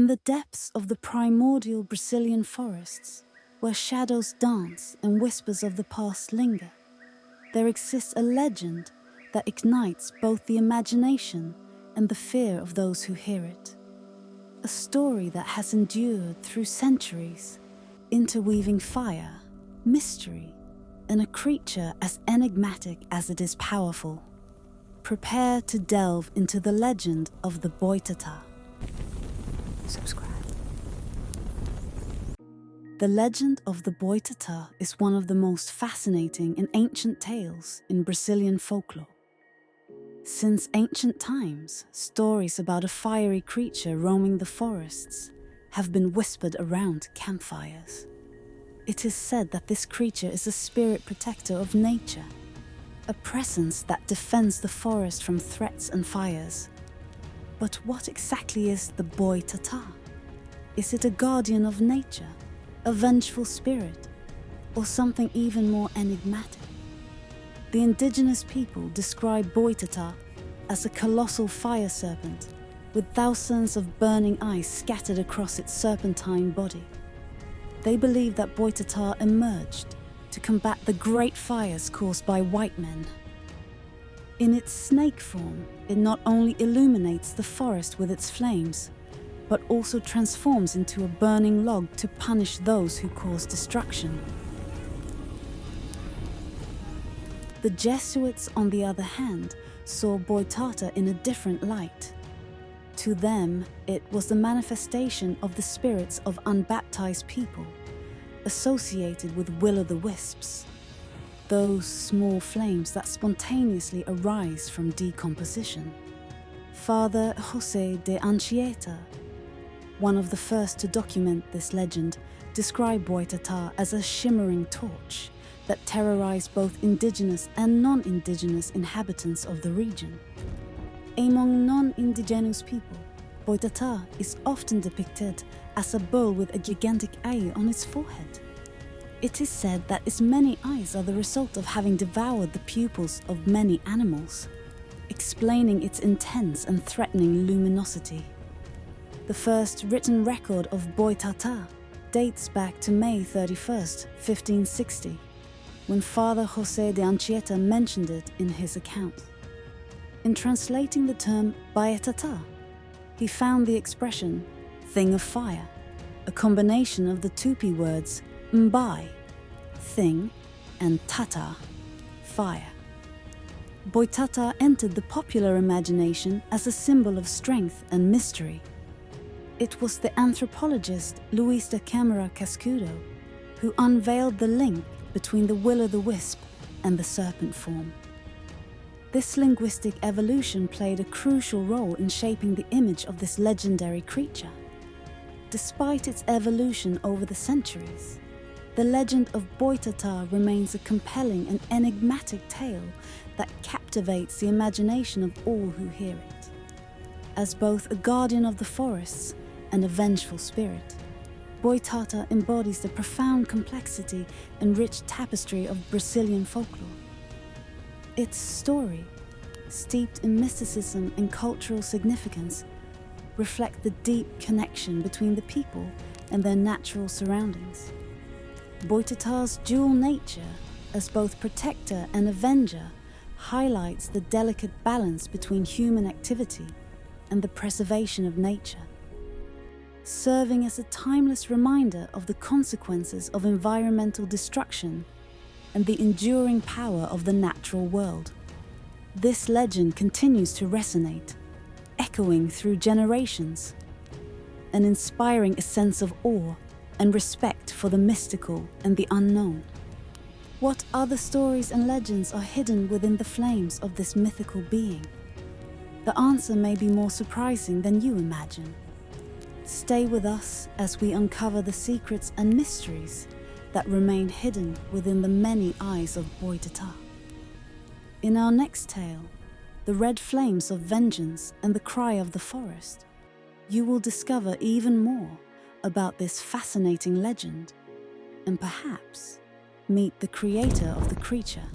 In the depths of the primordial Brazilian forests, where shadows dance and whispers of the past linger, there exists a legend that ignites both the imagination and the fear of those who hear it. A story that has endured through centuries, interweaving fire, mystery, and a creature as enigmatic as it is powerful. Prepare to delve into the legend of the Boitatá. Subscribe. The legend of the Boitatá is one of the most fascinating and ancient tales in Brazilian folklore. Since ancient times, stories about a fiery creature roaming the forests have been whispered around campfires. It is said that this creature is a spirit protector of nature, a presence that defends the forest from threats and fires. But what exactly is the Boitatá? Is it a guardian of nature, a vengeful spirit, or something even more enigmatic? The indigenous people describe Boitatá as a colossal fire serpent with thousands of burning eyes scattered across its serpentine body. They believe that Boitatá emerged to combat the great fires caused by white men. In its snake form, it not only illuminates the forest with its flames, but also transforms into a burning log to punish those who cause destruction. The Jesuits, on the other hand, saw Boitatá in a different light. To them, it was the manifestation of the spirits of unbaptized people, associated with will-o'-the-wisps, those small flames that spontaneously arise from decomposition. Father José de Anchieta, one of the first to document this legend, described Boitatá as a shimmering torch that terrorized both indigenous and non-indigenous inhabitants of the region. Among non-indigenous people, Boitatá is often depicted as a bull with a gigantic eye on its forehead. It is said that its many eyes are the result of having devoured the pupils of many animals, explaining its intense and threatening luminosity. The first written record of Boitatá dates back to May 31st, 1560, when Father José de Anchieta mentioned it in his account. In translating the term Boitatá, he found the expression thing of fire, a combination of the Tupi words mbai, thing, and tata, fire. Boitatá entered the popular imagination as a symbol of strength and mystery. It was the anthropologist Luis de Câmara Cascudo who unveiled the link between the will-o'-the-wisp and the serpent form. This linguistic evolution played a crucial role in shaping the image of this legendary creature. Despite its evolution over the centuries, the legend of Boitatá remains a compelling and enigmatic tale that captivates the imagination of all who hear it. As both a guardian of the forests and a vengeful spirit, Boitatá embodies the profound complexity and rich tapestry of Brazilian folklore. Its story, steeped in mysticism and cultural significance, reflect the deep connection between the people and their natural surroundings. Boitatá's dual nature, as both protector and avenger, highlights the delicate balance between human activity and the preservation of nature, serving as a timeless reminder of the consequences of environmental destruction and the enduring power of the natural world. This legend continues to resonate, echoing through generations, and inspiring a sense of awe and respect for the mystical and the unknown. What other stories and legends are hidden within the flames of this mythical being? The answer may be more surprising than you imagine. Stay with us as we uncover the secrets and mysteries that remain hidden within the many eyes of Boitatá. In our next tale, The Red Flames of Vengeance and the Cry of the Forest, you will discover even more about this fascinating legend and perhaps meet the creator of the creature.